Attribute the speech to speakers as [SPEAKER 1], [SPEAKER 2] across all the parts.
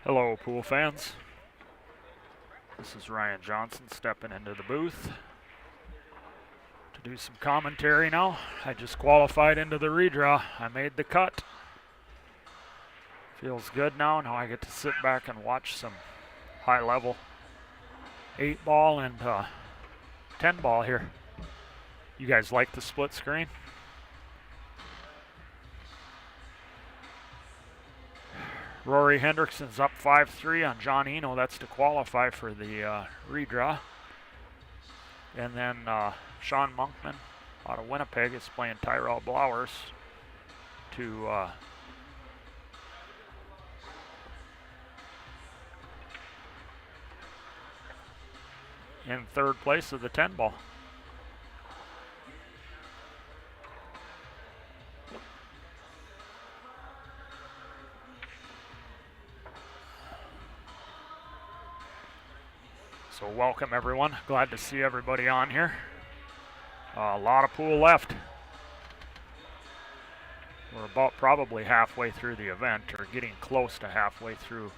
[SPEAKER 1] Hello, pool fans. This is Ryan Johnson stepping into the booth to do some commentary now. I just qualified into the redraw. I made the cut. Feels good now. Now I get to sit back and watch some high-level 8-ball and 10-ball here. You guys like the split screen? Rory Hendrickson's up 5-3 on John Enno. That's to qualify for the redraw. And then Sean Monkman out of Winnipeg is playing Tyrell Blowers to in third place of the 10-ball. So welcome everyone. Glad to see everybody on here. A lot of pool left. We're about probably halfway through the event, or getting close to halfway through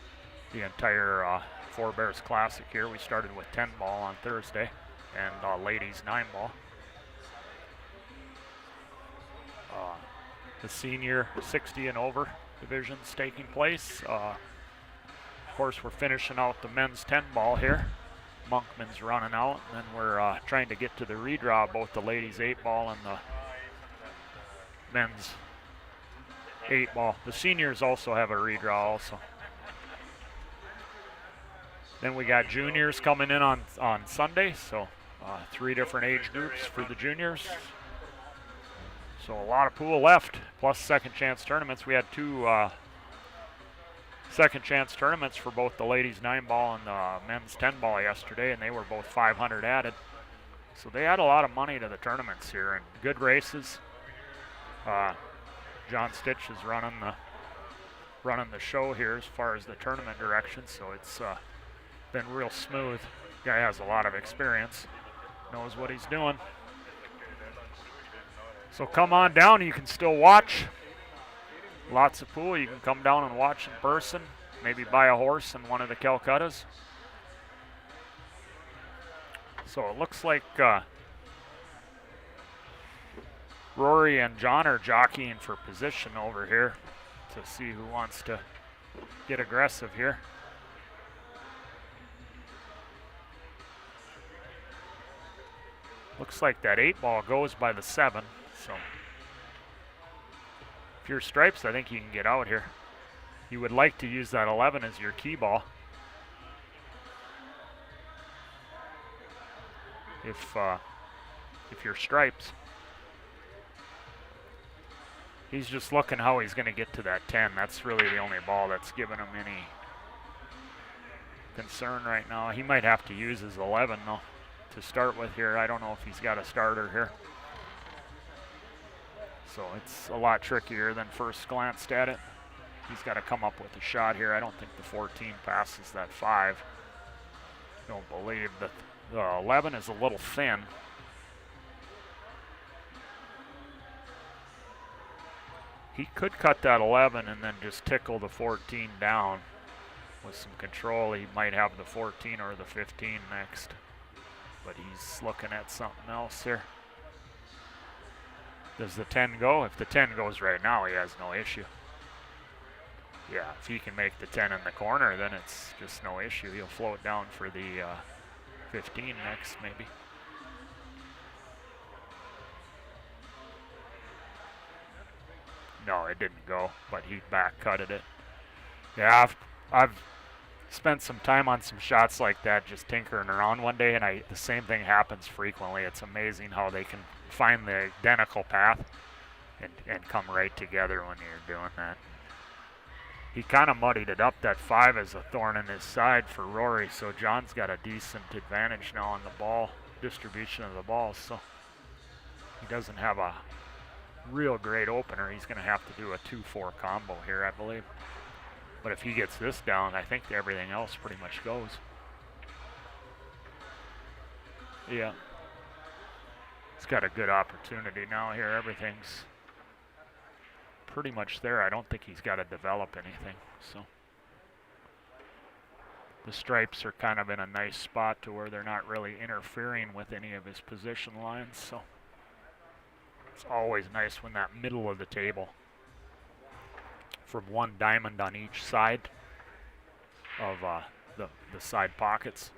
[SPEAKER 1] the entire Four Bears Classic here. We started with 10-ball on Thursday and ladies 9-ball. The senior 60 and over division's taking place. Of course, we're finishing out the men's 10-ball here. Monkman's running out, and then we're trying to get to the redraw, both the ladies 8-ball and the men's 8-ball. The seniors also have a redraw also. Then we got juniors coming in on Sunday, so 3 different age groups for the juniors. So a lot of pool left, plus second chance tournaments. We had 2 second chance tournaments for both the ladies 9-ball and the men's 10-ball yesterday, and they were both 500 added. So they add a lot of money to the tournaments here, and good races. John Stitch is running the show here as far as the tournament direction, so it's been real smooth. Guy has a lot of experience, knows what he's doing. So come on down, you can still watch. Lots of pool. You can come down and watch in person. Maybe buy a horse in one of the Calcuttas. So it looks like Rory and John are jockeying for position over here to see who wants to get aggressive here. Looks like that 8-ball goes by the 7. So if you're stripes, I think you can get out here. You would like to use that 11 as your key ball. If you're stripes. He's just looking how he's going to get to that 10. That's really the only ball that's giving him any concern right now. He might have to use his 11 though to start with here. I don't know if he's got a starter here. So it's a lot trickier than first glanced at it. He's got to come up with a shot here. I don't think the 14 passes that 5. Don't believe that the 11 is a little thin. He could cut that 11 and then just tickle the 14 down with some control. He might have the 14 or the 15 next. But he's looking at something else here. Does the 10 go? If the 10 goes right now, he has no issue. Yeah, if he can make the 10 in the corner, then it's just no issue. He'll float down for the 15 next, maybe. No, it didn't go, but he back cutted it. Yeah, I've spent some time on some shots like that, just tinkering around one day, and the same thing happens frequently. It's amazing how they can find the identical path and come right together when you're doing that. He kind of muddied it up. That 5 is a thorn in his side for Rory, so John's got a decent advantage now on the ball, distribution of the ball, so he doesn't have a real great opener. He's going to have to do a 2-4 combo here, I believe. But if he gets this down, I think everything else pretty much goes. Yeah. He's got a good opportunity now here. Everything's pretty much there. I don't think he's got to develop anything. So The stripes are kind of in a nice spot to where they're not really interfering with any of his position lines, so it's always nice when that middle of the table, from one diamond on each side of the side pockets,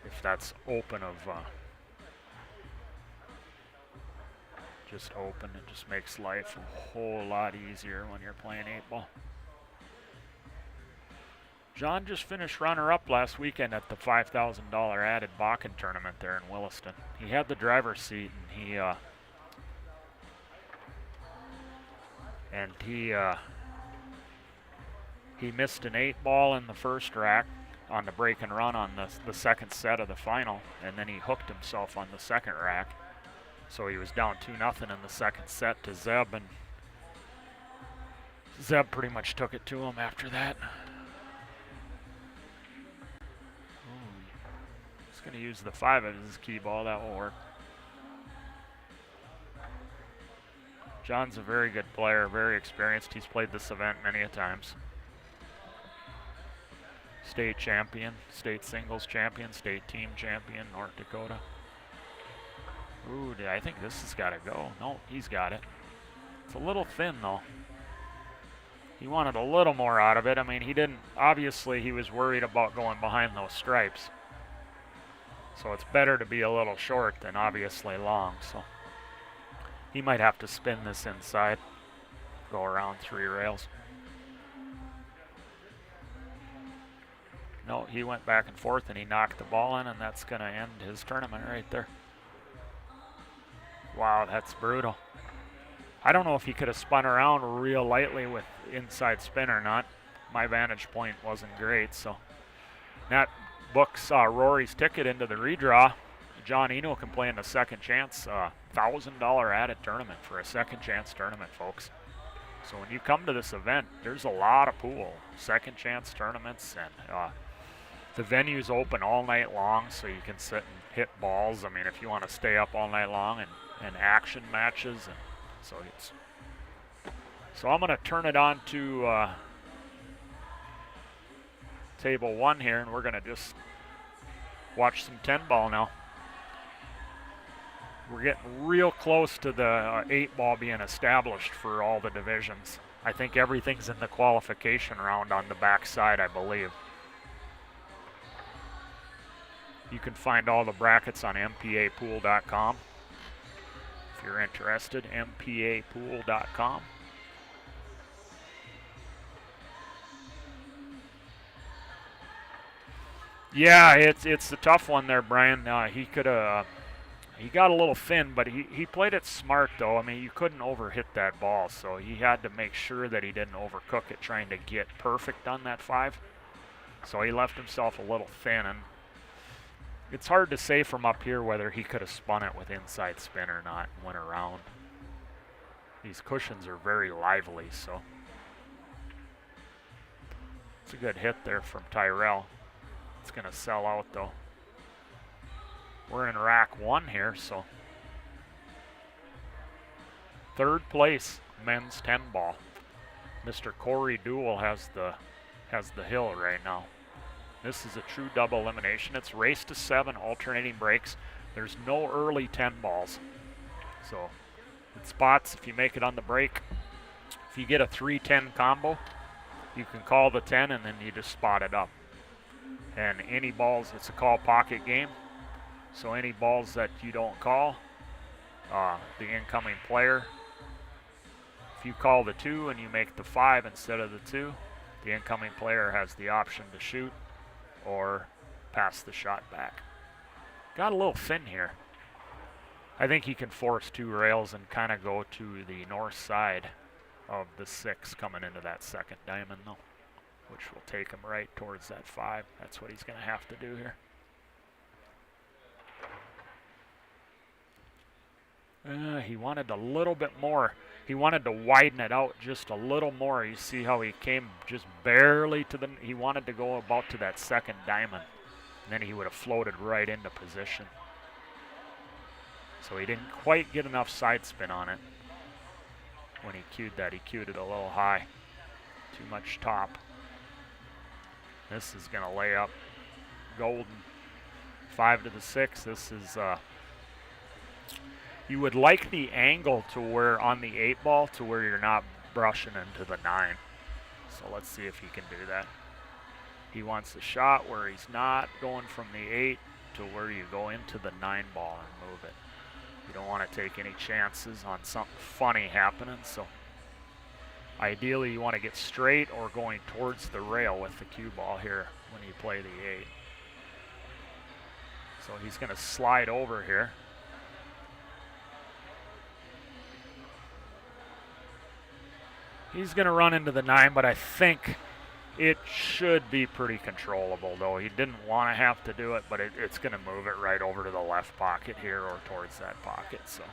[SPEAKER 1] if that's open of just open, it just makes life a whole lot easier when you're playing 8-ball. John just finished runner-up last weekend at the $5,000 added Bakken tournament there in Williston. He had the driver's seat, and he missed an 8-ball in the first rack on the break and run on the second set of the final, and then he hooked himself on the second rack. So he was down 2-0 in the second set to Zeb, and Zeb pretty much took it to him after that. He's going to use the 5 as his key ball. That will work. John's a very good player, very experienced. He's played this event many a times. State champion, state singles champion, state team champion, North Dakota. Ooh, I think this has got to go. No, he's got it. It's a little thin, though. He wanted a little more out of it. I mean, he didn't, obviously he was worried about going behind those stripes. So it's better to be a little short than obviously long. So he might have to spin this inside, go around 3 rails. No, he went back and forth and he knocked the ball in, and that's going to end his tournament right there. Wow, that's brutal. I don't know if he could have spun around real lightly with inside spin or not. My vantage point wasn't great, so that books Rory's ticket into the redraw. John Enno can play in the second chance $1,000 added tournament for a second chance tournament, folks. So when you come to this event, there's a lot of pool, second chance tournaments, and the venue's open all night long, so you can sit and hit balls. I mean, if you want to stay up all night long and action matches, and so I'm going to turn it on to table 1 here, and we're going to just watch some 10-ball now. We're getting real close to the 8-ball being established for all the divisions. I think everything's in the qualification round on the back side, I believe. You can find all the brackets on mpapool.com. If you're interested, mpapool.com. Yeah, it's a tough one there, Brian. He could have, he got a little thin, but he played it smart though. I mean, you couldn't overhit that ball, so he had to make sure that he didn't overcook it trying to get perfect on that 5. So he left himself a little thin, and it's hard to say from up here whether he could have spun it with inside spin or not and went around. These cushions are very lively, so it's a good hit there from Tyrell. It's going to sell out, though. We're in rack 1 here, so 3rd place, men's 10-ball. Mr. Corey Duell has the hill right now. This is a true double elimination. It's race to 7, alternating breaks. There's no early 10 balls. So it spots if you make it on the break. If you get a 3-10 combo, you can call the 10 and then you just spot it up. And any balls, it's a call pocket game. So any balls that you don't call, the incoming player, if you call the 2 and you make the 5 instead of the 2, the incoming player has the option to shoot or pass the shot back. Got a little thin here. I think he can force 2 rails and kind of go to the north side of the 6 coming into that second diamond though, which will take him right towards that 5. That's what he's going to have to do here. He wanted a little bit more. He wanted to widen it out just a little more. You see how he came just barely to the, he wanted to go about to that second diamond. And then he would have floated right into position. So he didn't quite get enough side spin on it when he cued that. He cued it a little high. Too much top. This is going to lay up golden. 5 to the 6. This is, you would like the angle to where on the 8 ball to where you're not brushing into the 9. So let's see if he can do that. He wants the shot where he's not going from the 8 to where you go into the 9 ball and move it. You don't want to take any chances on something funny happening, so ideally you want to get straight or going towards the rail with the cue ball here when you play the 8. So he's going to slide over here. He's going to run into the 9, but I think it should be pretty controllable, though. He didn't want to have to do it, but it's going to move it right over to the left pocket here or towards that pocket. So,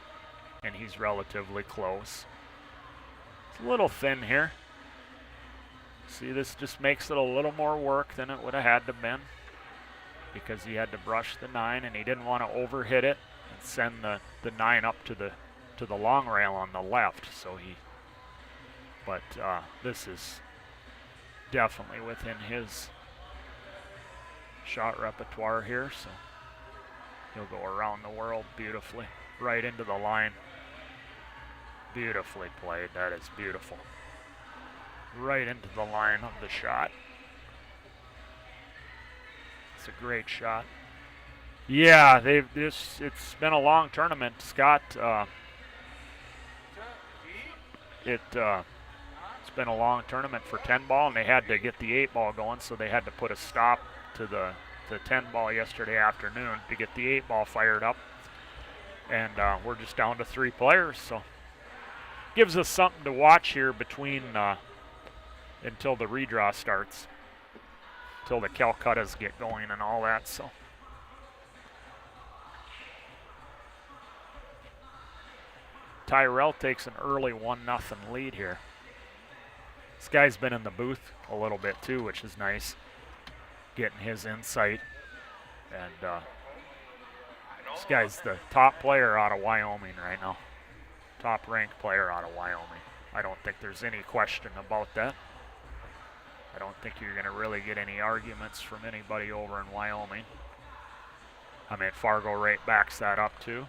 [SPEAKER 1] and he's relatively close. It's a little thin here. See, this just makes it a little more work than it would have had to been because he had to brush the 9, and he didn't want to overhit it and send the 9 up to the long rail on the left. So but this is definitely within his shot repertoire here, so he'll go around the world beautifully, right into the line. Beautifully played. That is beautiful. Right into the line of the shot. It's a great shot. Yeah, it's been a long tournament, Scott. It's been a long tournament for 10 ball, and they had to get the 8 ball going, so they had to put a stop to the 10 ball yesterday afternoon to get the 8 ball fired up. And we're just down to 3 players, so gives us something to watch here between until the redraw starts, until the Calcuttas get going and all that. So Tyrell takes an early 1-0 lead here. This guy's been in the booth a little bit too, which is nice, getting his insight. And this guy's the top player out of Wyoming right now. Top ranked player out of Wyoming. I don't think there's any question about that. I don't think you're going to really get any arguments from anybody over in Wyoming. I mean, Fargo rate backs that up too.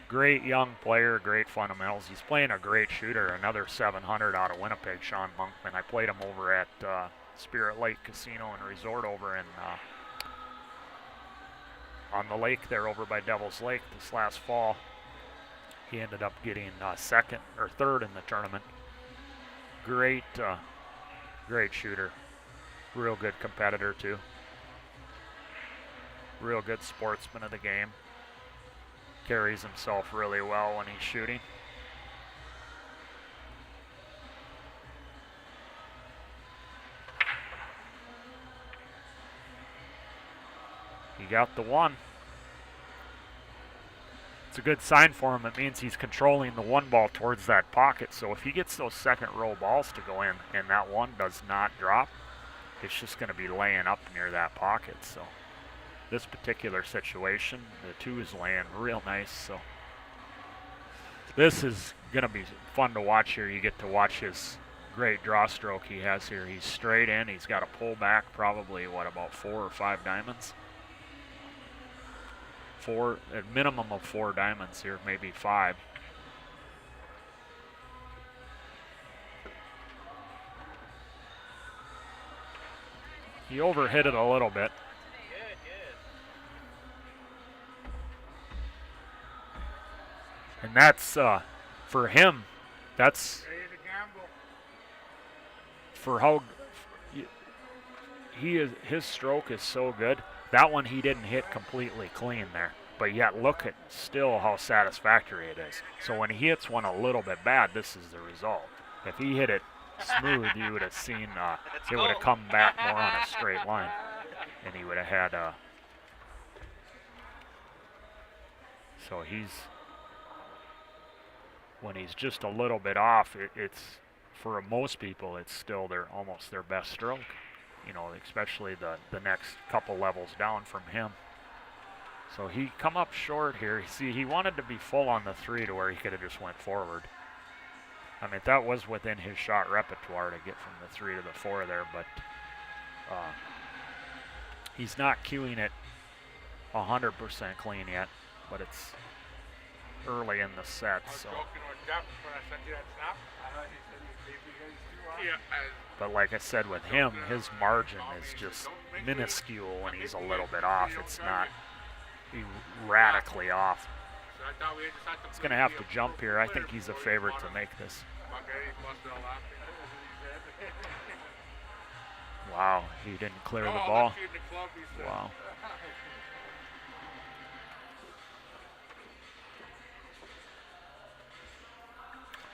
[SPEAKER 1] Great young player, great fundamentals. He's playing a great shooter, another 700 out of Winnipeg, Sean Monkman. I played him over at Spirit Lake Casino and Resort over in on the lake there over by Devil's Lake this last fall. He ended up getting second or third in the tournament. Great, great shooter. Real good competitor too. Real good sportsman of the game. Carries himself really well when he's shooting. He got the 1. It's a good sign for him. It means he's controlling the 1 ball towards that pocket. So if he gets those second row balls to go in and that 1 does not drop, it's just going to be laying up near that pocket. So this particular situation, the 2 is laying real nice. So this is going to be fun to watch here. You get to watch his great draw stroke he has here. He's straight in. He's got a pull back, probably, about 4 or 5 diamonds? 4, at minimum of 4 diamonds here, maybe 5. He overhit it a little bit. And that's, for him, that's for how his stroke is so good. That one he didn't hit completely clean there, but yet look at still how satisfactory it is. So when he hits one a little bit bad, this is the result. If he hit it smooth, you would have seen it would have come back more on a straight line, and he would have had so when he's just a little bit off, it's for most people it's still almost their best stroke, you know, especially the next couple levels down from him. So he come up short here. See, he wanted to be full on the 3 to where he could have just went forward. I mean, that was within his shot repertoire to get from the 3 to the 4 there, but He's not cueing it 100% clean yet, but it's early in the set, so. But like I said, with him, his margin is just minuscule when he's a little bit off. It's not radically off. He's going to have to jump here. I think he's a favorite to make this. Wow, he didn't clear the ball. Wow.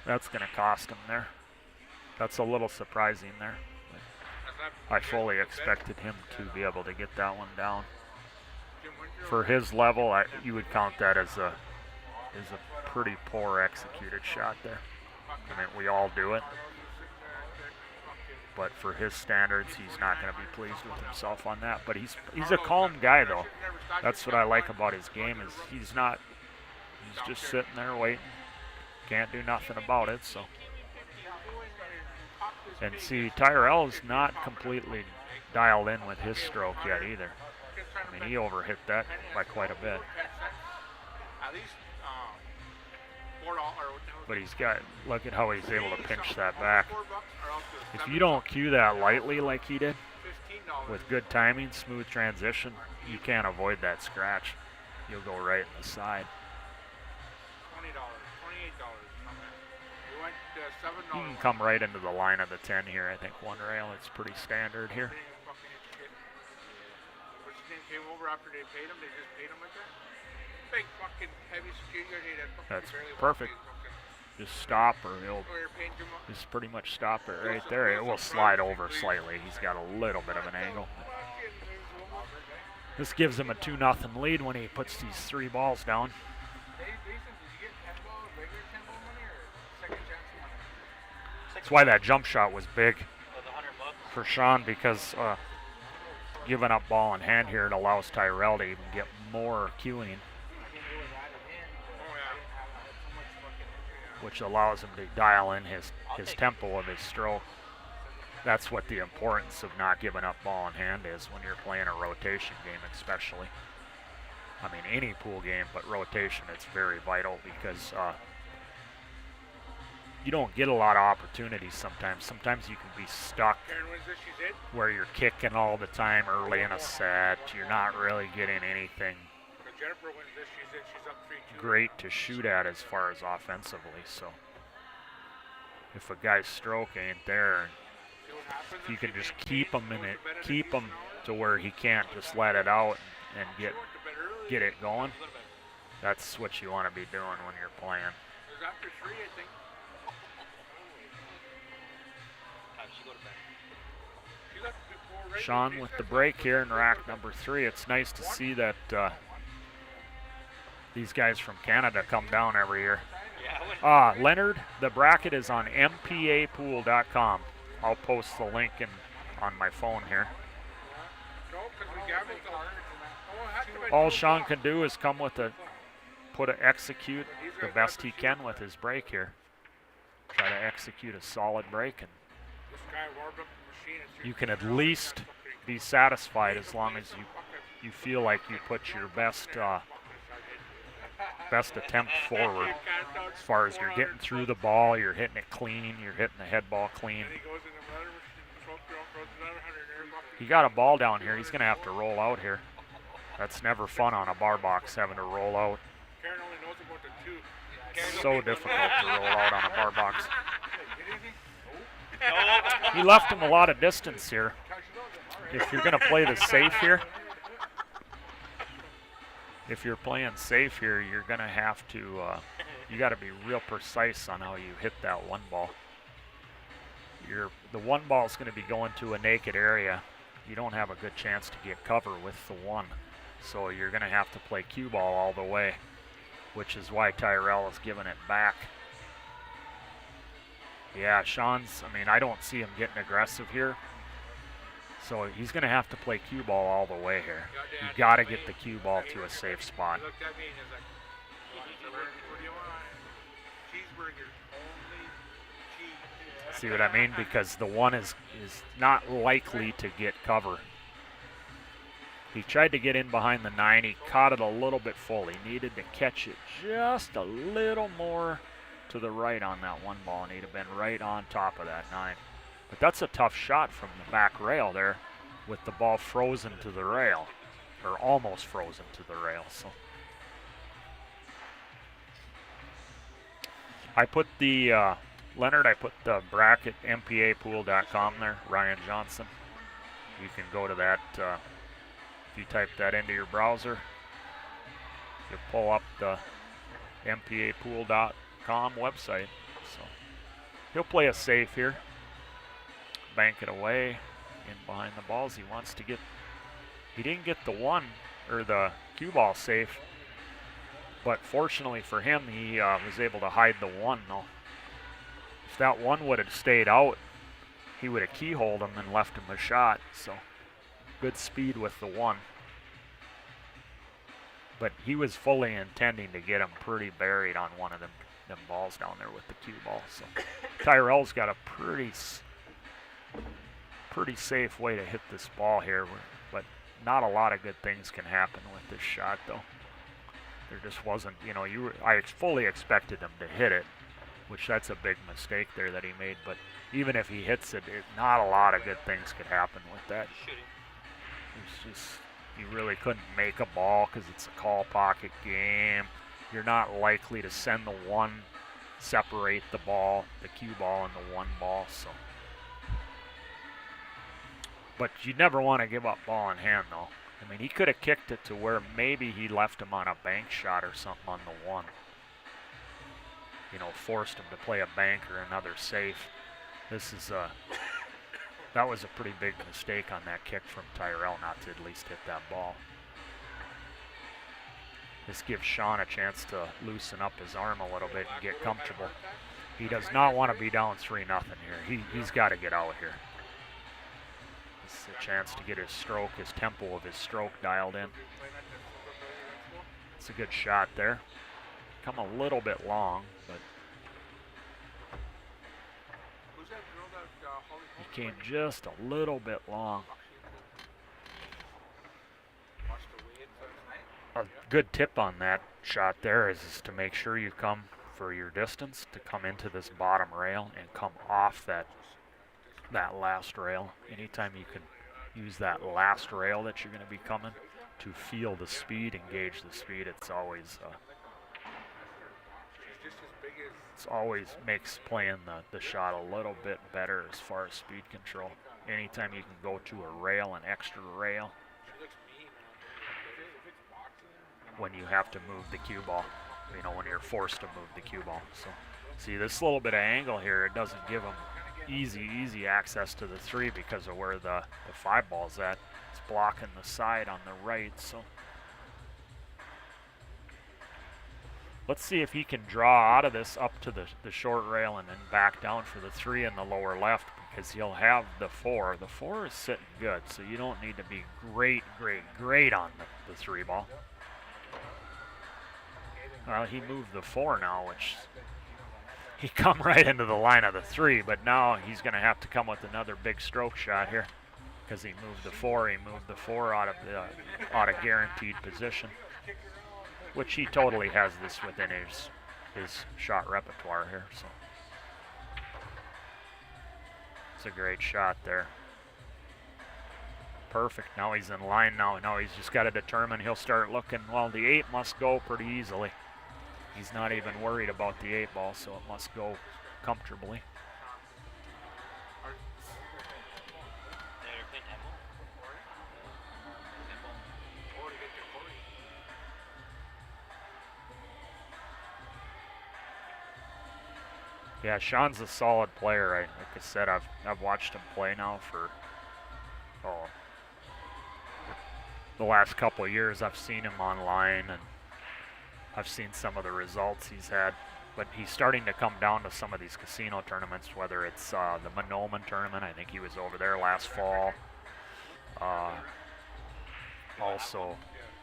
[SPEAKER 1] That's going to cost him there. That's a little surprising there. I fully expected him to be able to get that one down. For his level, you would count that as a pretty poor executed shot there. I mean, we all do it. But for his standards, he's not going to be pleased with himself on that. But he's a calm guy, though. That's what I like about his game is he's just sitting there waiting. Can't do nothing about it, so. And see, Tyrell's not completely dialed in with his stroke yet either. I mean, he overhit that by quite a bit. But he's got, look at how he's able to pinch that back. If you don't cue that lightly like he did, with good timing, smooth transition, you can't avoid that scratch. You'll go right in the side. You can come right into the line of the 10 here, I think, one rail. It's pretty standard here. That's perfect. Just stop, or he'll just pretty much stop it right there. It will slide over slightly. He's got a little bit of an angle. This gives him a 2-0 lead when he puts these 3 balls down. That's why that jump shot was big for Sean, because giving up ball in hand here, it allows Tyrell to even get more cueing, which allows him to dial in his tempo of his stroke. That's what the importance of not giving up ball in hand is when you're playing a rotation game, especially. I mean, any pool game, but rotation, it's very vital because you don't get a lot of opportunities sometimes. Sometimes you can be stuck where you're kicking all the time early in a set. You're not really getting anything great to shoot at as far as offensively. So if a guy's stroke ain't there, if you can just keep him in it, keep him to where he can't just let it out and get it going, that's what you want to be doing when you're playing. Sean with the break here in rack number 3. It's nice to see that these guys from Canada come down every year. Leonard, the bracket is on mpapool.com. I'll post the link on my phone here. All Sean can do is come with execute the best he can with his break here. Try to execute a solid break, and you can at least be satisfied as long as you feel like you put your best attempt forward. As far as you're getting through the ball, you're hitting it clean, you're hitting the head ball clean. He got a ball down here. He's going to have to roll out here. That's never fun on a bar box, having to roll out. It's so difficult to roll out on a bar box. He left him a lot of distance here. If you're going to play the safe here, if you're playing safe here, you're going to have to, you got to be real precise on how you hit that one ball. The one ball is going to be going to a naked area. You don't have a good chance to get cover with the one. So you're going to have to play cue ball all the way, which is why Tyrell is giving it back. Yeah, I don't see him getting aggressive here. So he's going to have to play cue ball all the way here. You got to get the cue ball to a safe spot. See what I mean? Because the 1 is not likely to get cover. He tried to get in behind the 9. He caught it a little bit full. He needed to catch it just a little more to the right on that 1 ball, and he'd have been right on top of that 9. But that's a tough shot from the back rail there with the ball frozen to the rail, or almost frozen to the rail. So I put the, Leonard, I put the bracket mpapool.com there, Ryan Johnson. You can go to that. If you type that into your browser, you'll pull up the mpapool.com website. So he'll play it safe here. Bank it away in behind the balls. He wants to get, he didn't get the 1 or the cue ball safe, but fortunately for him, he was able to hide the 1 though. If that 1 would have stayed out, he would have keyholed him and left him a shot. So good speed with the 1. But he was fully intending to get him pretty buried on one of them balls down there with the cue ball. So Tyrell's got a pretty safe way to hit this ball here, but not a lot of good things can happen with this shot though. There just wasn't, you know, I fully expected him to hit it, which that's a big mistake there that he made, but even if he hits it, not a lot of good things could happen with that. It's just, you really couldn't make a ball because it's a call pocket game. You're not likely to send the 1, separate the ball, the cue ball, and the 1 ball. So, but you never want to give up ball in hand though. I mean, he could have kicked it to where maybe he left him on a bank shot or something on the 1. You know, forced him to play a bank or another safe. This is that was a pretty big mistake on that kick from Tyrell not to at least hit that ball. This gives Sean a chance to loosen up his arm a little bit and get comfortable. He does not want to be down 3-0 here. He's got to get out here. This is a chance to get his stroke, his tempo of his stroke dialed in. It's a good shot there. Come a little bit long, but he came just a little bit long. A good tip on that shot there is to make sure you come for your distance to come into this bottom rail and come off that last rail. Anytime you can use that last rail that you're going to be coming to feel the speed, engage the speed, it's always makes playing the shot a little bit better as far as speed control. Anytime you can go to a rail, an extra rail, when you have to move the cue ball, you know, when you're forced to move the cue ball. So see this little bit of angle here, it doesn't give him easy access to the 3 because of where the 5 ball's at. It's blocking the side on the right. So let's see if he can draw out of this up to the short rail and then back down for the 3 in the lower left, because he'll have the 4. The 4 is sitting good, so you don't need to be great on the 3 ball. Well, he moved the 4 now, which he come right into the line of the 3, but now he's going to have to come with another big stroke shot here because he moved the 4. He moved the 4 out of guaranteed position, which he totally has this within his shot repertoire here. So it's a great shot there. Perfect. Now he's in line now. Now he's just got to determine. He'll start looking. Well, the 8 must go pretty easily. He's not even worried about the 8 ball, so it must go comfortably. Yeah, Sean's a solid player. Like I said, I've watched him play now for the last couple of years. I've seen him online and I've seen some of the results he's had, but he's starting to come down to some of these casino tournaments, whether it's the Monoman tournament. I think he was over there last fall. Also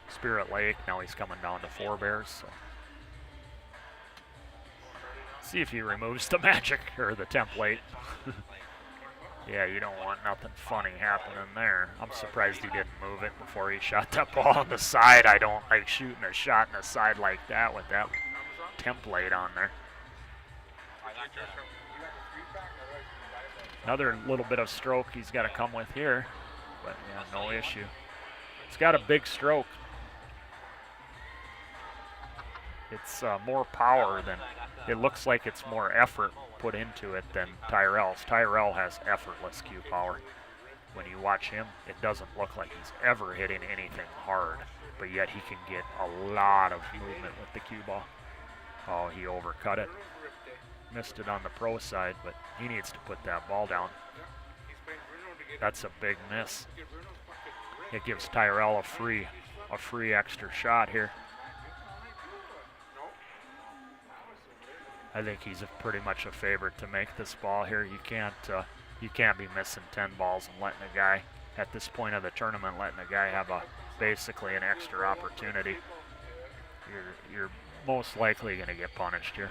[SPEAKER 1] Spirit Lake. Now he's coming down to Four Bears. So See if he removes the magic or the template. Yeah, you don't want nothing funny happening there. I'm surprised he didn't move it before he shot that ball on the side. I don't like shooting a shot in the side like that with that template on there. Another little bit of stroke he's got to come with here, but yeah, no issue. It's got a big stroke. It's more power than, it looks like it's more effort put into it than Tyrell's. Tyrell has effortless cue power. When you watch him, it doesn't look like he's ever hitting anything hard, but yet he can get a lot of movement with the cue ball. Oh, he overcut it. Missed it on the pro side, but he needs to put that ball down. That's a big miss. It gives Tyrell a free extra shot here. I think he's pretty much a favorite to make this ball here. You can't be missing 10 balls and letting a guy, at this point of the tournament, letting a guy have basically an extra opportunity. You're most likely going to get punished here.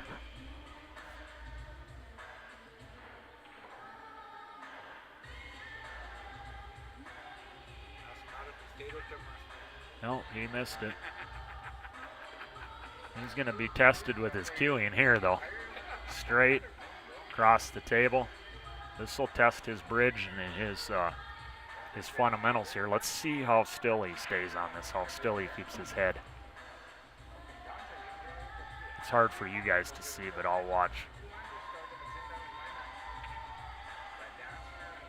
[SPEAKER 1] No, he missed it. He's going to be tested with his cueing here, though. Straight across the table. This will test his bridge and his fundamentals here. Let's see how still he stays on this, how still he keeps his head. It's hard for you guys to see, but I'll watch.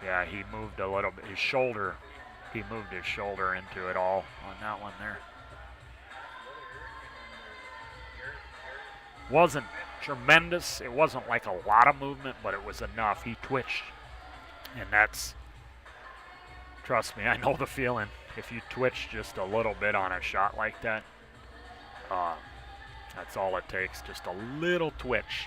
[SPEAKER 1] Yeah, he moved a little bit. He moved his shoulder into it all on that one there. Wasn't tremendous. It wasn't like a lot of movement, but it was enough. He twitched. And that's, trust me, I know the feeling. If you twitch just a little bit on a shot like that, that's all it takes, just a little twitch.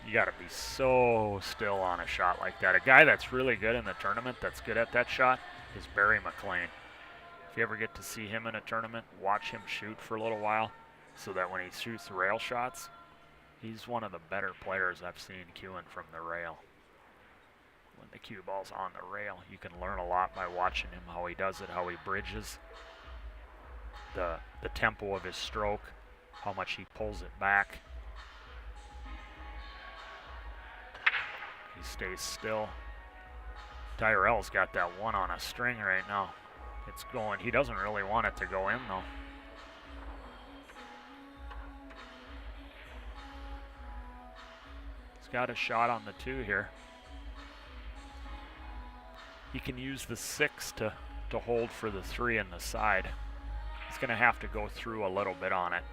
[SPEAKER 1] You got to be so still on a shot like that. A guy that's really good in the tournament, that's good at that shot, is Barry McLean. If you ever get to see him in a tournament, watch him shoot for a little while, so that when he shoots rail shots, he's one of the better players I've seen cueing from the rail. When the cue ball's on the rail, you can learn a lot by watching him, how he does it, how he bridges, the tempo of his stroke, how much he pulls it back. He stays still. Tyrell's got that one on a string right now. It's going, he doesn't really want it to go in though. He's got a shot on the 2 here. He can use the 6 to hold for the 3 in the side. He's going to have to go through a little bit on it.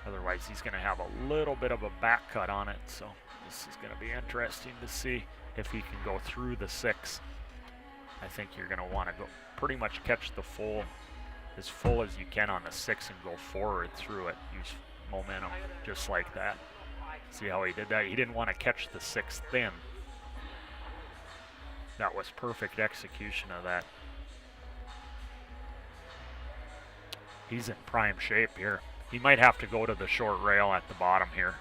[SPEAKER 1] Otherwise, he's going to have a little bit of a back cut on it. So this is going to be interesting to see if he can go through the 6. I think you're going to want to go pretty much catch the full, as full as you can on the 6 and go forward through it. Use momentum just like that. See how he did that? He didn't want to catch the 6 thin. That was perfect execution of that. He's in prime shape here. He might have to go to the short rail at the bottom here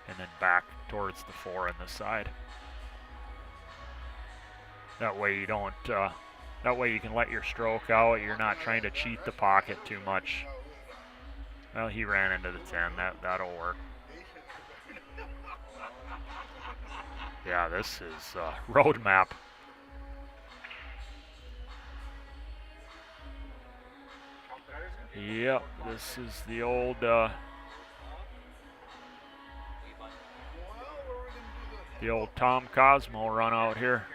[SPEAKER 1] and then back towards the 4 in the side. That way you don't, that way you can let your stroke out. You're not trying to cheat the pocket too much. Well, he ran into the 10. That'll work. Yeah, this is road map. Yep, this is the old Tom Cosmo run out here.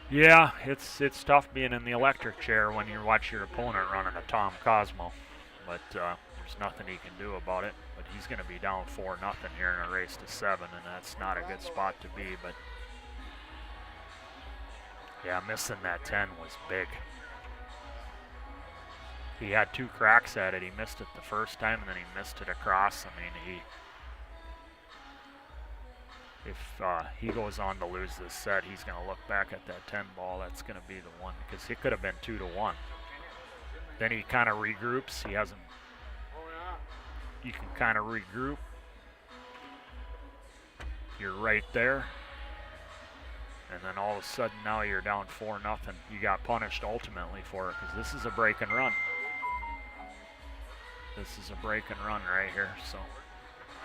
[SPEAKER 1] Yeah, it's tough being in the electric chair when you watch your opponent running a Tom Cosmo, but there's nothing he can do about it. But he's going to be down 4-0 here in a race to 7, and that's not a good spot to be. But yeah, missing that 10 was big. He had 2 cracks at it. He missed it the first time, and then he missed it across. I mean, if he goes on to lose this set, he's going to look back at that 10 ball. That's going to be the one, because it could have been 2-1. Then he kind of regroups. He hasn't. You can kind of regroup. You're right there. And then all of a sudden now you're down 4-0. You got punished ultimately for it because this is a break and run. This is a break and run right here. So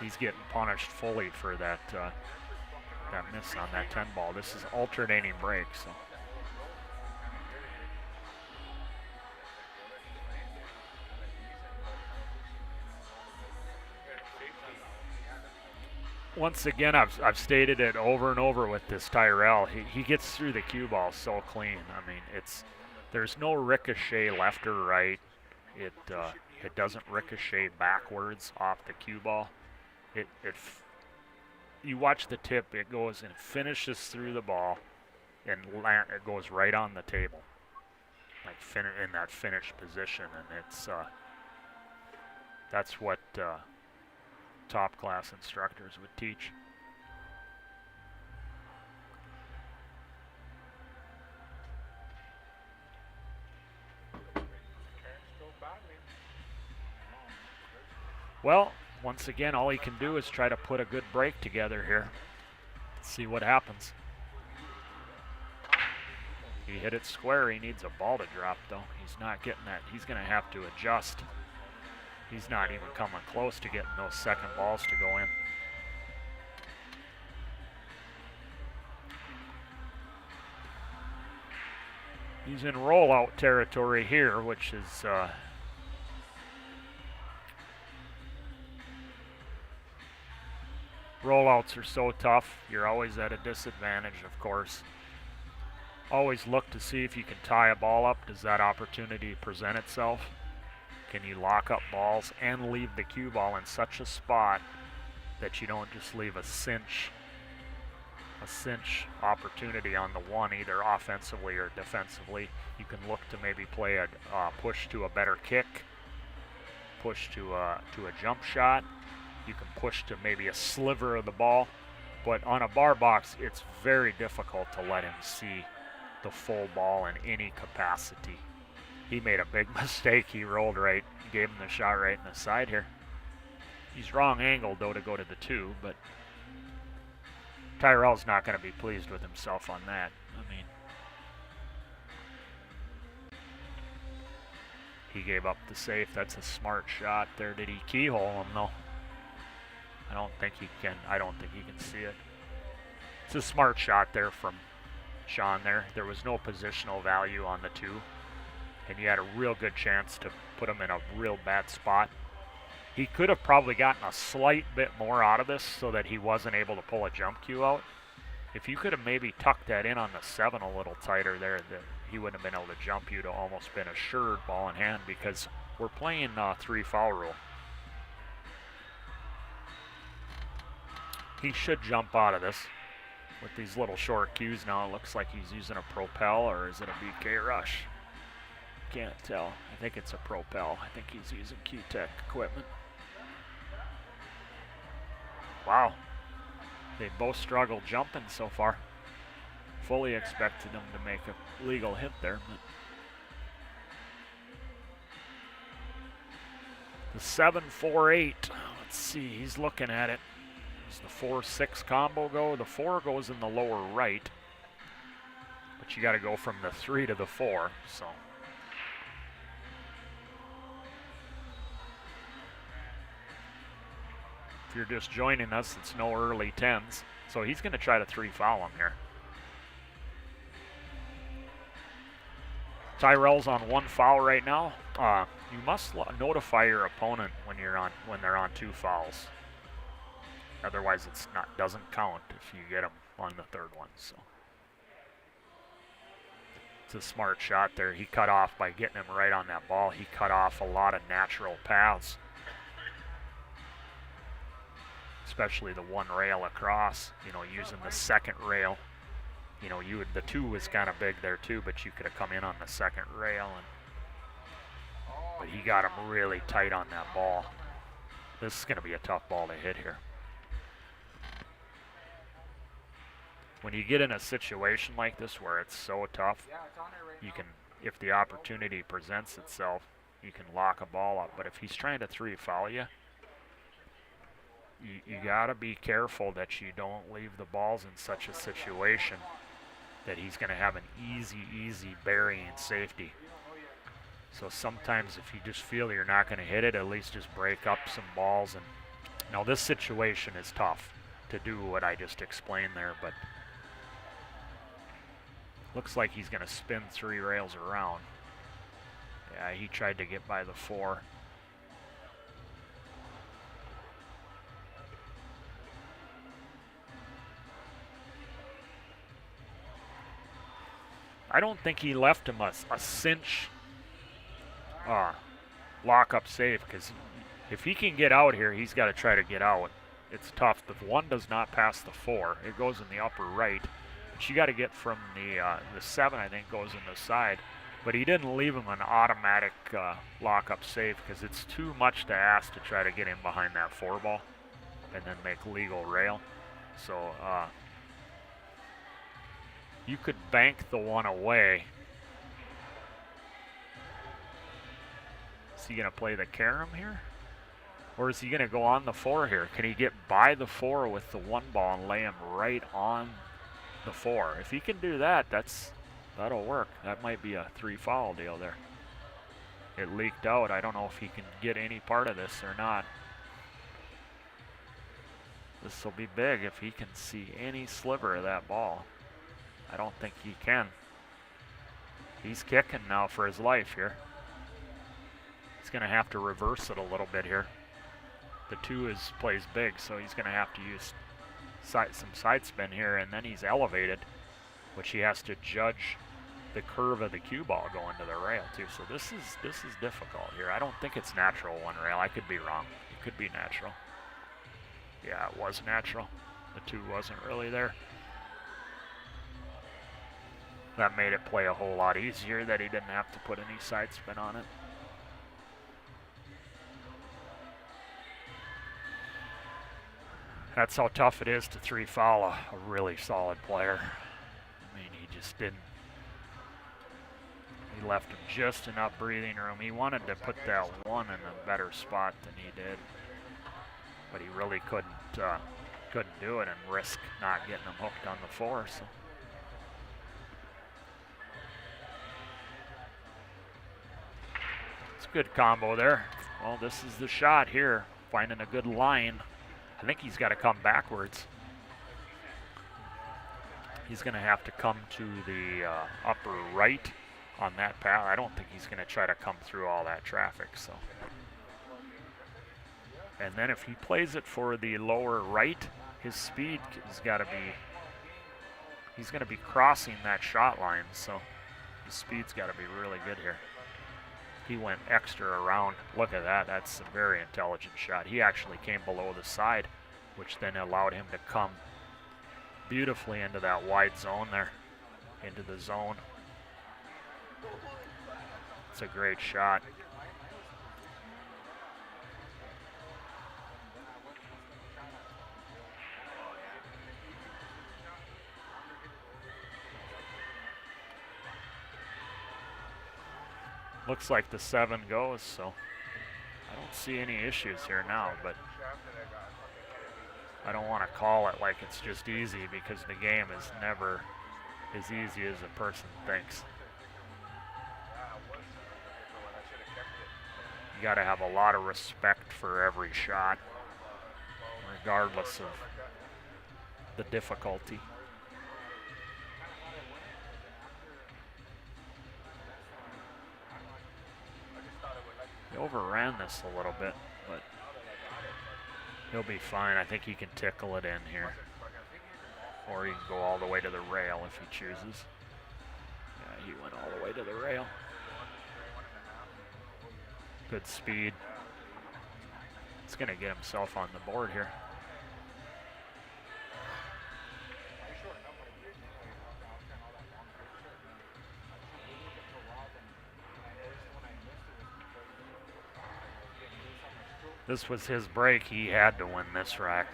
[SPEAKER 1] he's getting punished fully for that that miss on that 10 ball. This is alternating break. So. Once again, I've stated it over and over with this Tyrell. He gets through the cue ball so clean. I mean, there's no ricochet left or right. It doesn't ricochet backwards off the cue ball. You watch the tip. It goes and finishes through the ball, and it goes right on the table, like in that finished position. And that's what. Top class instructors would teach. Well, once again, all he can do is try to put a good break together here. See what happens. He hit it square. He needs a ball to drop, though. He's not getting that. He's going to have to adjust. He's not even coming close to getting those second balls to go in. He's in rollout territory here, which is rollouts are so tough. You're always at a disadvantage, of course. Always look to see if you can tie a ball up. Does that opportunity present itself? Can you lock up balls and leave the cue ball in such a spot that you don't just leave a cinch opportunity on the one, either offensively or defensively? You can look to maybe play a push to a better kick, push to a jump shot. You can push to maybe a sliver of the ball. But on a bar box, it's very difficult to let him see the full ball in any capacity. He made a big mistake. He rolled right, gave him the shot right in the side here. He's wrong angled, though, to go to the 2, but Tyrell's not going to be pleased with himself on that. I mean, he gave up the safe. That's a smart shot there. Did he keyhole him, though? I don't think he can see it. It's a smart shot there from Sean there. There was no positional value on the 2. And you had a real good chance to put him in a real bad spot. He could have probably gotten a slight bit more out of this so that he wasn't able to pull a jump cue out. If you could have maybe tucked that in on the 7 a little tighter there, he wouldn't have been able to jump you to almost been assured ball in hand, because we're playing 3 foul rule. He should jump out of this. With these little short cues now, it looks like he's using a propel, or is it a BK rush? Can't tell. I think it's a propel. I think he's using Q-Tech equipment. Wow. They both struggled jumping so far. Fully expected him to make a legal hit there. But the 7-4-8. Let's see. He's looking at it. Does the 4-6 combo go? The 4 goes in the lower right. But you got to go from the 3 to the 4. So. If you're just joining us, it's no early 10s. So he's going to try to 3 foul him here. Tyrell's on 1 foul right now. You must notify your opponent when they're on 2 fouls. Otherwise, doesn't count if you get them on the 3rd one. So it's a smart shot there. He cut off by getting him right on that ball. He cut off a lot of natural paths, especially the 1 rail across. Using the 2nd rail. The 2 was kind of big there too, but you could have come in on the 2nd rail, but he got him really tight on that ball. This is going to be a tough ball to hit here. When you get in a situation like this where it's so tough, you can, if the opportunity presents itself, you can lock a ball up. But if he's trying to 3-foul you, you got to be careful that you don't leave the balls in such a situation that he's going to have an easy burying safety. So sometimes if you just feel you're not going to hit it, at least just break up some balls. And now this situation is tough to do what I just explained there, but looks like he's going to spin 3 rails around. Yeah, he tried to get by the 4. I don't think he left him a cinch lock-up save, because if he can get out here, he's got to try to get out. It's tough. The 1 does not pass the 4. It goes in the upper right. But you got to get from the 7, I think, goes in the side. But he didn't leave him an automatic lock-up save, because it's too much to ask to try to get him behind that 4 ball and then make legal rail. So you could bank the 1 away. Is he going to play the carom here? Or is he going to go on the 4 here? Can he get by the 4 with the 1 ball and lay him right on the 4? If he can do that, that'll work. That might be a 3-foul deal there. It leaked out. I don't know if he can get any part of this or not. This will be big if he can see any sliver of that ball. I don't think he can. He's kicking now for his life here. He's going to have to reverse it a little bit here. The 2 plays big, so he's going to have to use some side spin here, and then he's elevated, which he has to judge the curve of the cue ball going to the rail too. So this is difficult here. I don't think it's natural 1 rail. I could be wrong. It could be natural. Yeah, it was natural. The 2 wasn't really there. That made it play a whole lot easier that he didn't have to put any side spin on it. That's how tough it is to 3-foul a really solid player. I mean, he just didn't. He left him just enough breathing room. He wanted to put that 1 in a better spot than he did, but he really couldn't do it and risk not getting him hooked on the 4. So. It's a good combo there. Well, this is the shot here, finding a good line. I think he's got to come backwards. He's going to have to come to the upper right on that path. I don't think he's going to try to come through all that traffic. So, and then if he plays it for the lower right, his speed has got to be. He's going to be crossing that shot line, so his speed's got to be really good here. He went extra around. Look at that. That's a very intelligent shot. He actually came below the side, which then allowed him to come beautifully into that wide zone there, into the zone. It's a great shot. Looks like the 7 goes, so I don't see any issues here now, but I don't want to call it like it's just easy, because the game is never as easy as a person thinks. You got to have a lot of respect for every shot, regardless of the difficulty. He overran this a little bit, but he'll be fine. I think he can tickle it in here. Or he can go all the way to the rail if he chooses. Yeah, he went all the way to the rail. Good speed. He's going to get himself on the board here. This was his break. He had to win this rack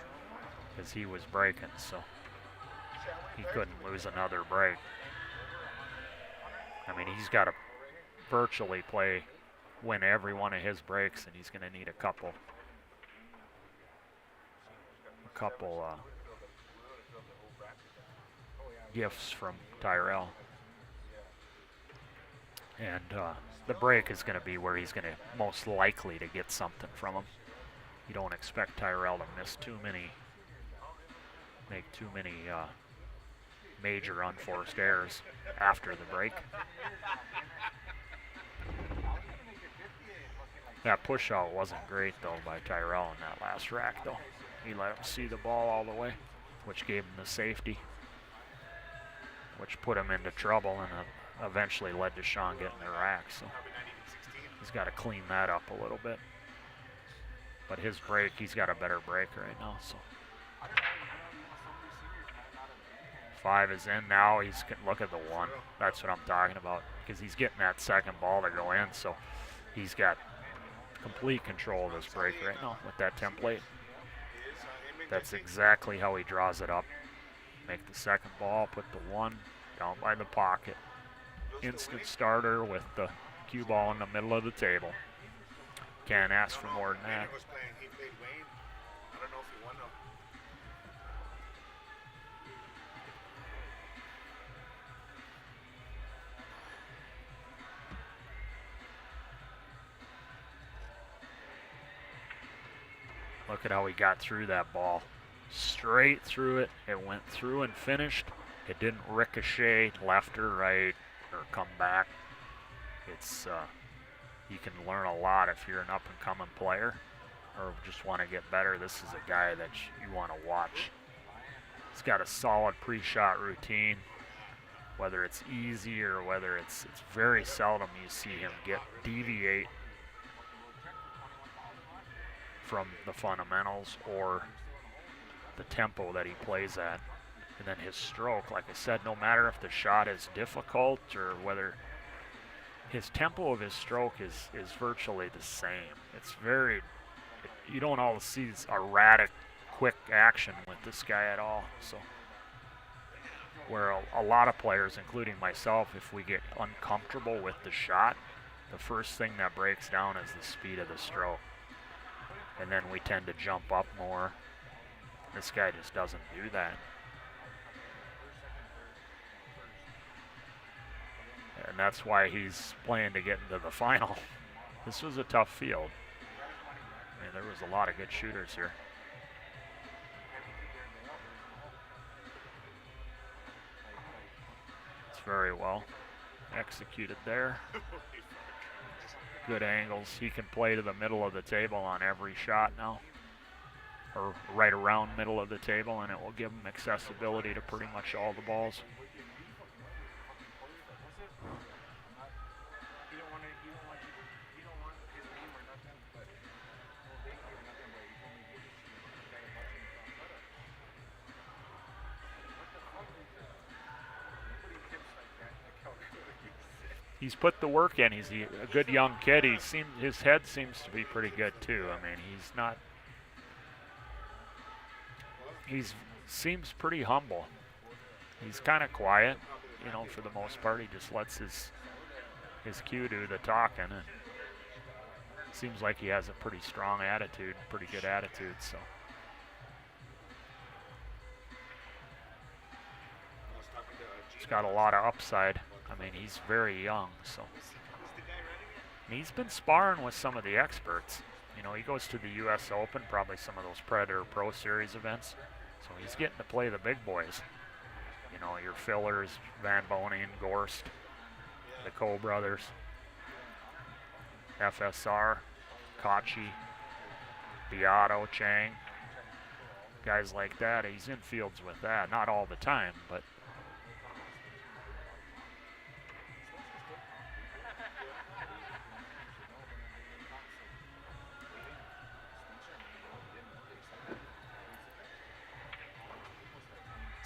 [SPEAKER 1] because he was breaking, so he couldn't lose another break. I mean, he's got to virtually play win every one of his breaks, and he's going to need a couple gifts from Tyrell. And the break is going to be where he's going to most likely to get something from him. You don't expect Tyrell to miss make too many major unforced errors after the break. That push out wasn't great though by Tyrell in that last rack though. He let him see the ball all the way, which gave him the safety, which put him into trouble and eventually led to Sean getting the rack. So he's got to clean that up a little bit. But his break, he's got a better break right now. So 5 is in now. Look at the 1. That's what I'm talking about, because he's getting that second ball to go in. So he's got complete control of his break right now with that template. That's exactly how he draws it up. Make the second ball, put the 1 down by the pocket. Instant starter with the cue ball in the middle of the table. Can't ask for more than that. Look at how he got through that ball. Straight through it. It went through and finished. It didn't ricochet left or right or come back. It's you can learn a lot if you're an up-and-coming player or just want to get better. This is a guy that you want to watch. He's got a solid pre-shot routine. Whether it's easy or whether it's very seldom you see him deviate from the fundamentals or the tempo that he plays at. And then his stroke, like I said, no matter if the shot is difficult or whether his tempo of his stroke is virtually the same. It's you don't always see this erratic, quick action with this guy at all. So where a lot of players, including myself, if we get uncomfortable with the shot, the first thing that breaks down is the speed of the stroke. And then we tend to jump up more. This guy just doesn't do that. And that's why he's playing to get into the final. This was a tough field. I mean, there was a lot of good shooters here. It's very well executed there. Good angles. He can play to the middle of the table on every shot now, or right around middle of the table, and it will give him accessibility to pretty much all the balls. He's put the work in. He's a good young kid. His head seems to be pretty good too. I mean, he seems pretty humble. He's kind of quiet, you know, for the most part. He just lets his cue do the talking, and seems like he has a pretty strong attitude, pretty good attitude. So he's got a lot of upside. I mean, he's very young, so. And he's been sparring with some of the experts. You know, he goes to the U.S. Open, probably some of those Predator Pro Series events. So he's getting to play the big boys. You know, your Fillers, Van Boning, Gorst, the Cole brothers, FSR, Kachi, Beato, Chang, guys like that. He's in fields with that. Not all the time, but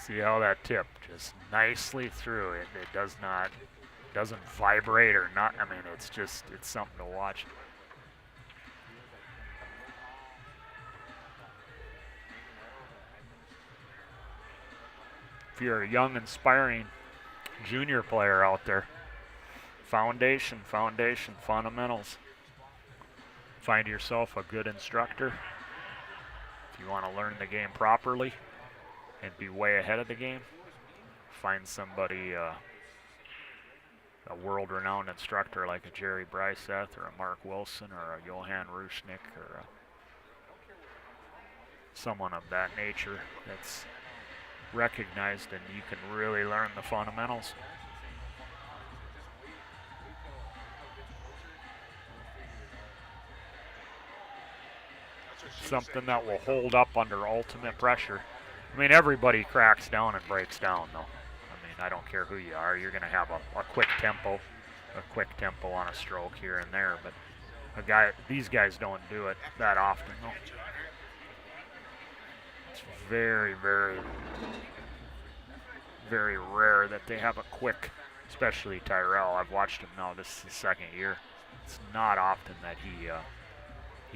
[SPEAKER 1] see how that tip just nicely through it. It doesn't vibrate or not. I mean, it's something to watch. If you're a young, inspiring junior player out there, foundation, fundamentals. Find yourself a good instructor. If you want to learn the game properly and be way ahead of the game, find somebody, a world-renowned instructor like a Jerry Bryseth or a Mark Wilson or a Johan Rushnick or someone of that nature that's recognized, and you can really learn the fundamentals. Something that will hold up under ultimate pressure. I mean, everybody cracks down and breaks down, though. I mean, I don't care who you are. You're going to have a quick tempo on a stroke here and there, but these guys don't do it that often, though. It's very, very, very rare that they have a quick, especially Tyrell. I've watched him now. This is his second year. It's not often that he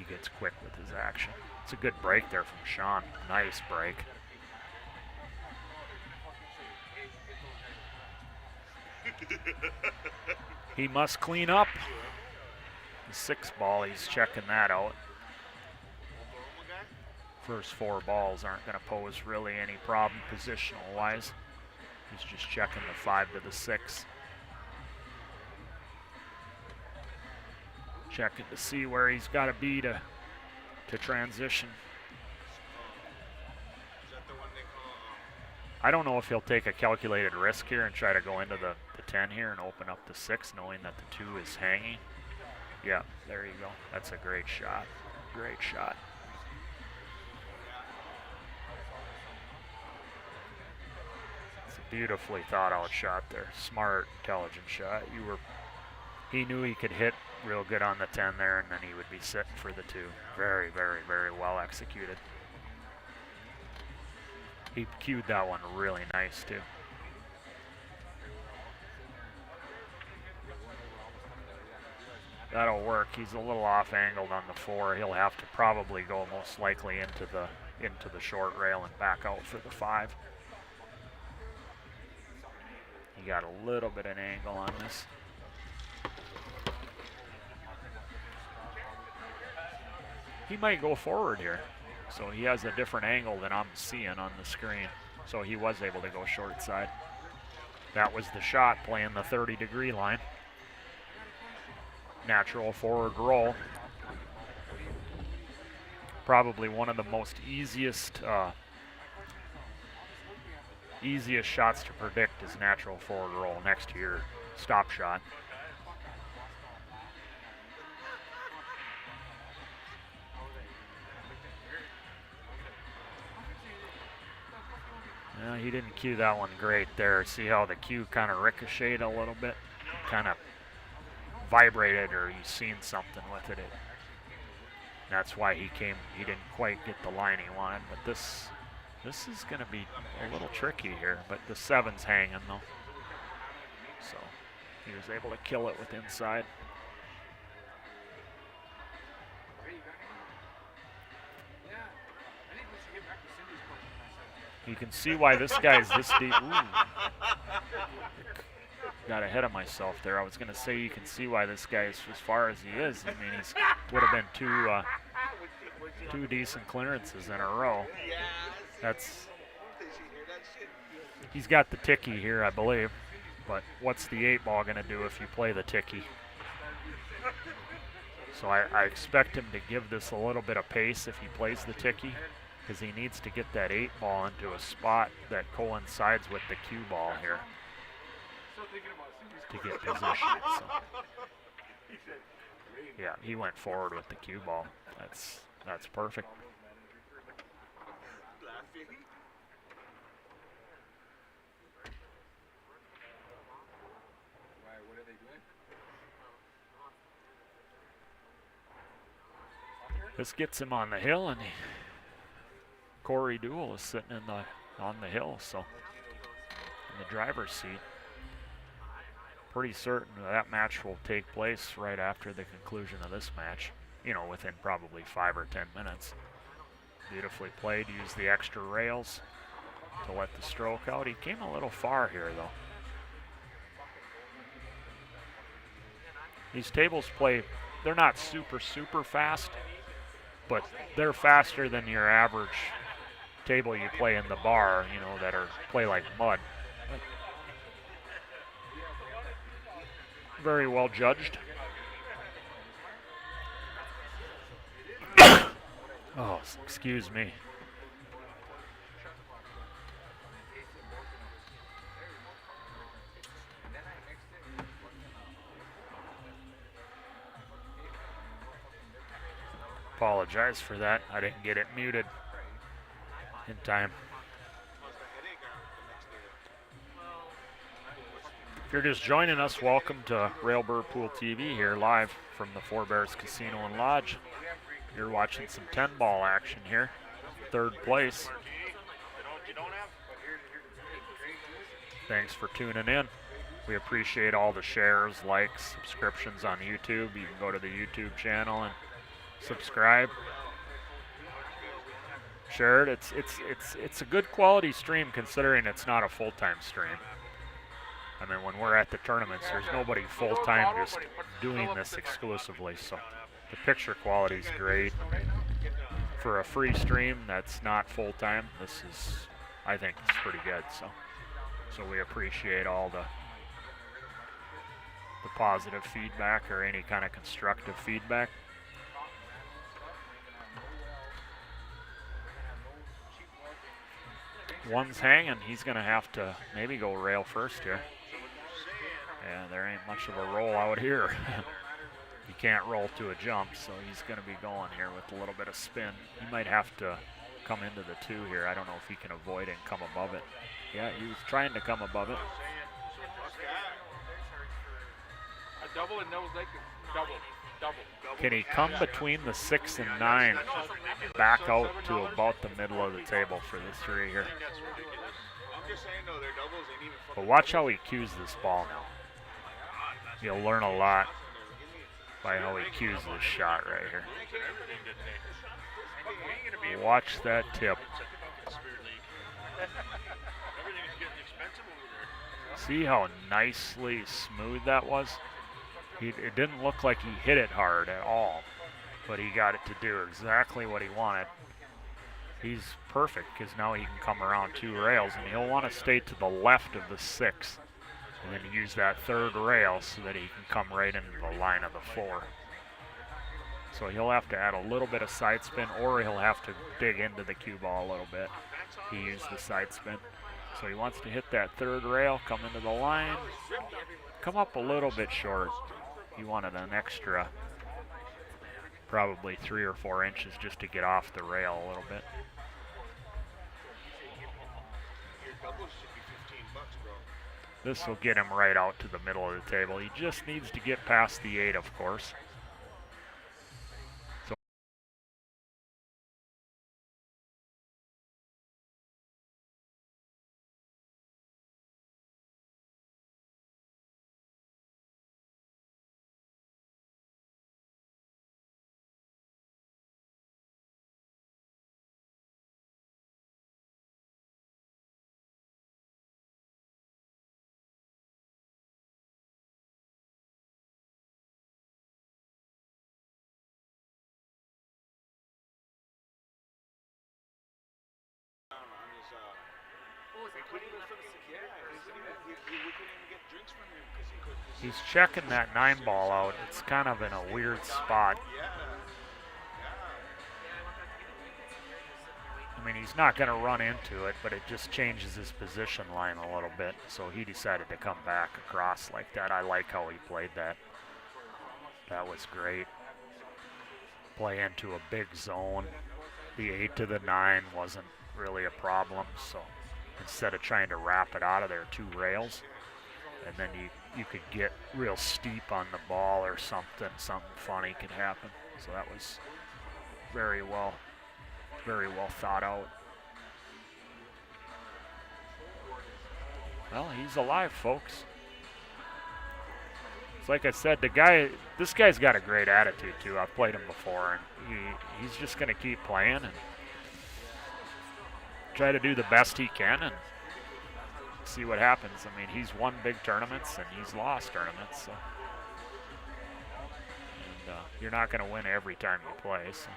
[SPEAKER 1] gets quick with his action. It's a good break there from Sean. Nice break. He must clean up. The 6 ball, he's checking that out. First 4 balls aren't going to pose really any problem positional-wise. He's just checking the 5 to the 6. Checking to see where he's got to be to transition. I don't know if he'll take a calculated risk here and try to go into the 10 here and open up the 6, knowing that the 2 is hanging. Yeah, there you go. That's a great shot. Great shot. It's a beautifully thought out shot there. Smart, intelligent shot. He knew he could hit real good on the 10 there, and then he would be sitting for the 2. Very, very, very well executed. He cued that one really nice too. That'll work. He's a little off angled on the 4. He'll have to probably go most likely into the short rail and back out for the 5. He got a little bit of an angle on this. He might go forward here. So he has a different angle than I'm seeing on the screen. So he was able to go short side. That was the shot, playing the 30-degree line. Natural forward roll. Probably one of the most easiest shots to predict is natural forward roll next to your stop shot. Yeah, he didn't cue that one great there. See how the cue kind of ricocheted a little bit? Kind of vibrated, or you seen something with it. That's why he didn't quite get the line he wanted. But this is going to be a little tricky here. But the 7's hanging, though. So he was able to kill it with inside. You can see why this guy's this deep. Ooh. Got ahead of myself there. I was going to say you can see why this guy is as far as he is. I mean, he's would have been two decent clearances in a row. He's got the ticky here, I believe. But what's the 8 ball going to do if you play the ticky? So I expect him to give this a little bit of pace if he plays the ticky, because he needs to get that 8 ball into a spot that coincides with the cue ball here to get positioned. So. Yeah, he went forward with the cue ball. That's perfect. This gets him on the hill, and Corey Duell is sitting on the hill, so in the driver's seat. Pretty certain that match will take place right after the conclusion of this match, within probably 5 or 10 minutes. Beautifully played, used the extra rails to let the stroke out. He came a little far here, though. These tables play they're not super, super fast, but they're faster than your average table you play in the bar, you know, that are play like mud. Very well judged. Oh, excuse me. Apologize for that. I didn't get it muted in time. If you're just joining us, welcome to Railbird Pool TV here live from the Four Bears Casino and Lodge. You're watching some 10-ball action here. Third place. Thanks for tuning in. We appreciate all the shares, likes, subscriptions on YouTube. You can go to the YouTube channel and subscribe. Share it. It's a good quality stream considering it's not a full-time stream. I mean, when we're at the tournaments, there's nobody full-time just doing this exclusively. So the picture quality is great. For a free stream that's not full-time, this is, I think it's pretty good. So we appreciate all the positive feedback or any kind of constructive feedback. One's hanging. He's going to have to maybe go rail first here. Yeah, there ain't much of a roll out here. You can't roll to a jump, so he's going to be going here with a little bit of spin. He might have to come into the 2 here. I don't know if he can avoid it and come above it. Yeah, he was trying to come above it.
[SPEAKER 2] A double and nose like double.
[SPEAKER 1] Can he come between the 6 and 9 and back out to about the middle of the table for this 3 here? But watch how he cues this ball now. You'll learn a lot by how he cues this shot right here. Watch that tip. See how nicely smooth that was? It didn't look like he hit it hard at all, but he got it to do exactly what he wanted. He's perfect because now he can come around 2 rails, and he'll want to stay to the left of the 6 and then use that 3rd rail so that he can come right into the line of the 4. So he'll have to add a little bit of side spin, or he'll have to dig into the cue ball a little bit. He used the side spin. So he wants to hit that 3rd rail, come into the line, come up a little bit short. He wanted an extra, probably 3 or 4 inches just to get off the rail a little bit. This will get him right out to the middle of the table. He just needs to get past the 8, of course. He's checking that 9 ball out. It's kind of in a weird spot. I mean, he's not going to run into it, but it just changes his position line a little bit. So he decided to come back across like that. I like how he played that. That was great. Play into a big zone. The 8 to the 9 wasn't really a problem. So instead of trying to wrap it out of there 2 rails, and then you could get real steep on the ball or something funny could happen. So that was very well thought out. Well, he's alive, folks. It's like I said, this guy's got a great attitude too. I've played him before, and he's just going to keep playing and try to do the best he can and see what happens. I mean, he's won big tournaments and he's lost tournaments. So. And you're not going to win every time you play. So.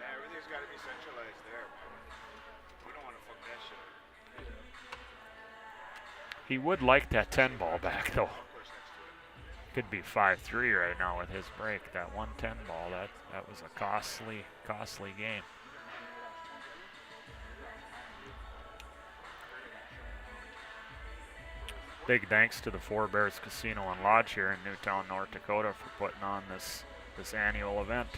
[SPEAKER 3] Yeah, everything's got to be centralized there, man. We don't want to fuck that shit.
[SPEAKER 1] He would like that 10 ball back, though. Could be 5-3 right now with his break. That 110 ball, that was a costly game. Big thanks to the Four Bears Casino and Lodge here in Newtown, North Dakota for putting on this annual event.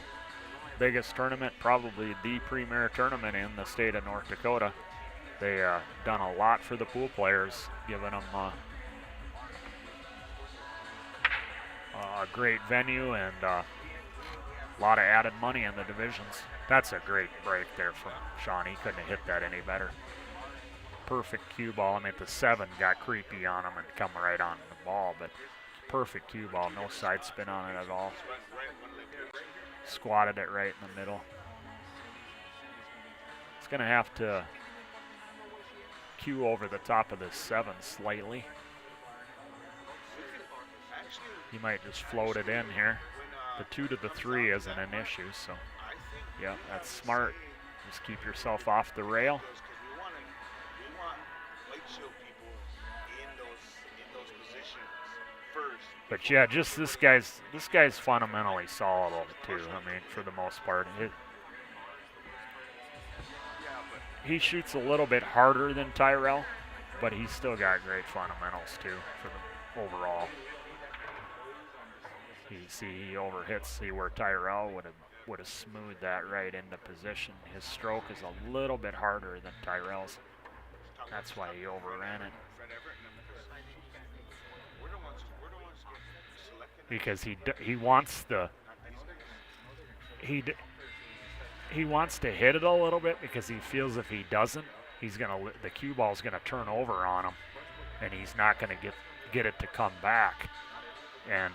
[SPEAKER 1] Biggest tournament, probably the premier tournament in the state of North Dakota. They done a lot for the pool players, giving them a great venue and a lot of added money in the divisions. That's a great break there from Sean. He couldn't have hit that any better. Perfect cue ball. I mean, the 7 got creepy on him and come right on the ball, but perfect cue ball. No side spin on it at all. Squatted it right in the middle. It's going to have to cue over the top of this 7 slightly. He might just float it in here. The 2 to the 3 isn't an issue, so yeah, that's smart. Just keep yourself off the rail. But yeah, just this guy's fundamentally solid too. I mean, for the most part, he shoots a little bit harder than Tyrell, but he's still got great fundamentals too for the overall. He overhits. See where Tyrell would have smoothed that right into position. His stroke is a little bit harder than Tyrell's. That's why he overran it. Because he wants to hit it a little bit, because he feels if he doesn't, the cue ball's gonna turn over on him, and he's not gonna get it to come back. And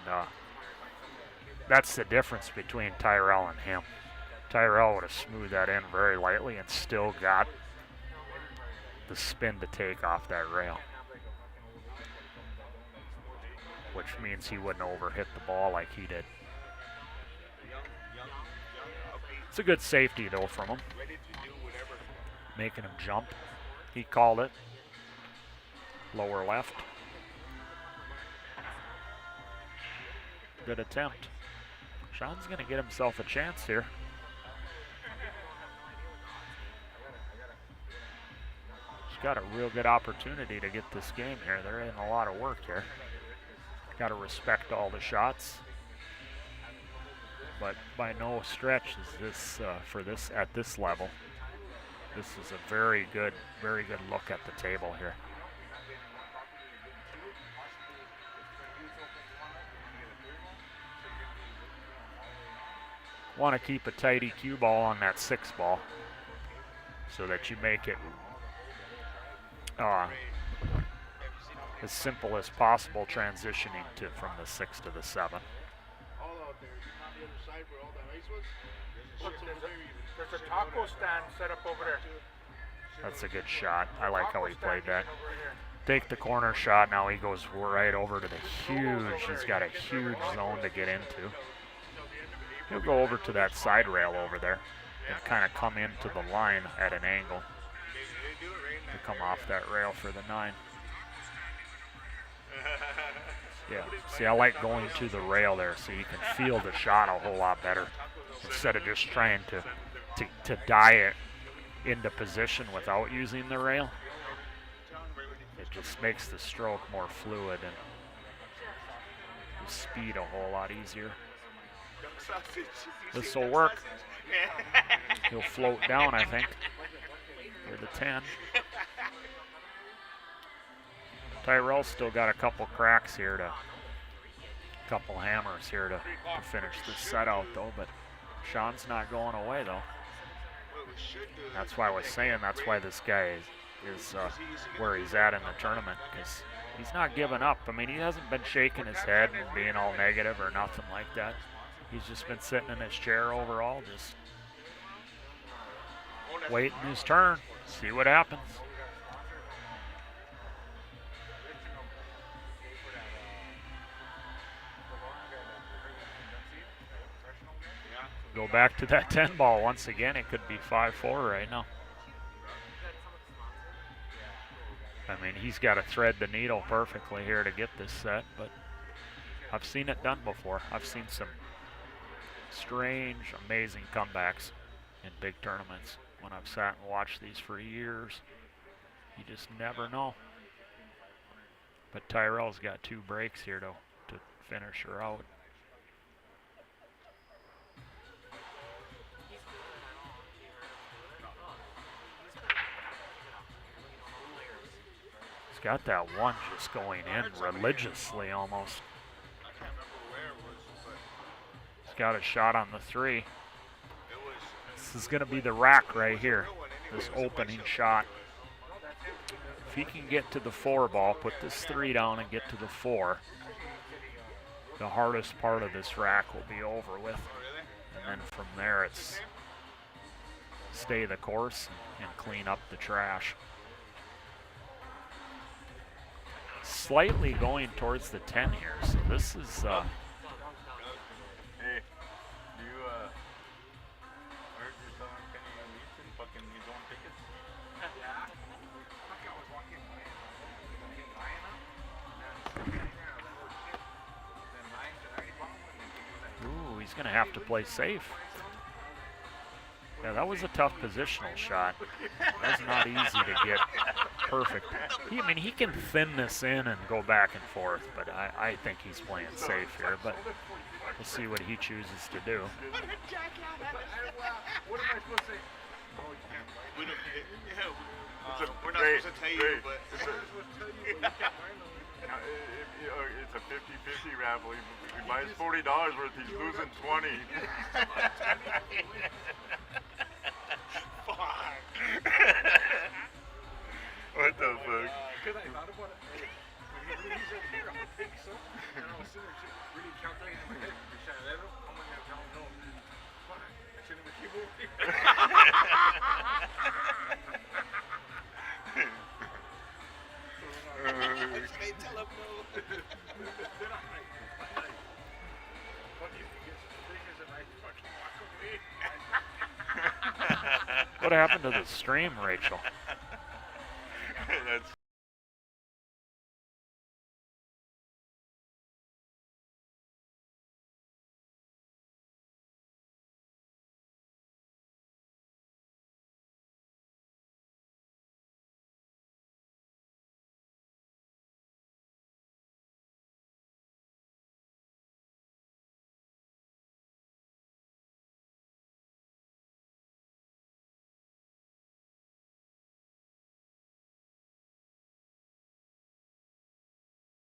[SPEAKER 1] that's the difference between Tyrell and him. Tyrell would have smoothed that in very lightly and still got the spin to take off that rail, which means he wouldn't overhit the ball like he did. It's a good safety though from him, making him jump. He called it. Lower left. Good attempt. Sean's going to get himself a chance here. He's got a real good opportunity to get this game here. They're in a lot of work here. Got to respect all the shots, but by no stretch is this at this level. This is a very good look at the table here. Want to keep a tight EQ ball on that 6 ball so that you make it as simple as possible transitioning from the 6 to the 7.
[SPEAKER 2] There's a taco stand set up over there.
[SPEAKER 1] That's a good shot. I like how he played that. Take the corner shot. Now he goes right over to the huge. He's got a huge zone to get into. He'll go over to that side rail over there and kind of come into the line at an angle to come off that rail for the 9. Yeah, see, I like going to the rail there so you can feel the shot a whole lot better instead of just trying to die it into position without using the rail. It just makes the stroke more fluid and the speed a whole lot easier. This will work. He'll float down, I think, for the 10. Tyrell's still got a couple cracks here couple hammers here to finish this set out though, but Sean's not going away though. That's why I was saying that's why this guy is where he's at in the tournament, because he's not giving up. I mean, he hasn't been shaking his head and being all negative or nothing like that. He's just been sitting in his chair overall, just waiting his turn, see what happens. Go back to that 10 ball once again. It could be 5-4 right now. I mean, he's got to thread the needle perfectly here to get this set, but I've seen it done before. I've seen some strange, amazing comebacks in big tournaments when I've sat and watched these for years. You just never know. But Tyrell's got 2 breaks here to finish her out. He's got that one just going in religiously almost. He's got a shot on the 3. This is going to be the rack right here, this opening shot. If he can get to the 4 ball, put this 3 down and get to the 4, the hardest part of this rack will be over with. And then from there it's stay the course and clean up the trash. Slightly going towards the 10 here, so this is
[SPEAKER 4] Hey, do you heard you're selling Kenny Leafs and fucking his own tickets?
[SPEAKER 3] Yeah. Fuck, I was walking by and fucking buying them. And then mine said, I bought one.
[SPEAKER 1] ooh, he's going to have to play safe. Yeah, that was a tough positional shot. That's not easy to get perfect. I mean, he can thin this in and go back and forth, but I think he's playing safe here. But we'll see what he chooses to do.
[SPEAKER 3] What am I supposed to say? Oh, you can't buy them.
[SPEAKER 4] We don't,
[SPEAKER 3] Yeah,
[SPEAKER 4] we're not
[SPEAKER 3] Great,
[SPEAKER 4] supposed to tell
[SPEAKER 3] great.
[SPEAKER 4] you, but
[SPEAKER 3] we're supposed to tell you, but you can't buy them.
[SPEAKER 4] it's a 50-50 raffle. If he buys $40 worth, he's losing 20.
[SPEAKER 3] Fuck.
[SPEAKER 4] What the fuck?
[SPEAKER 3] Because I thought about it. When he said here, I'm gonna take some. And I was sitting there just really calculating in my head. Should I let him? How much I don't know. Fuck. I shouldn't have keep moving.
[SPEAKER 4] They tell him no.
[SPEAKER 3] Then I'm like, fuck if he gets fingers and I fucking walk away.
[SPEAKER 1] What happened to the stream, Rachel?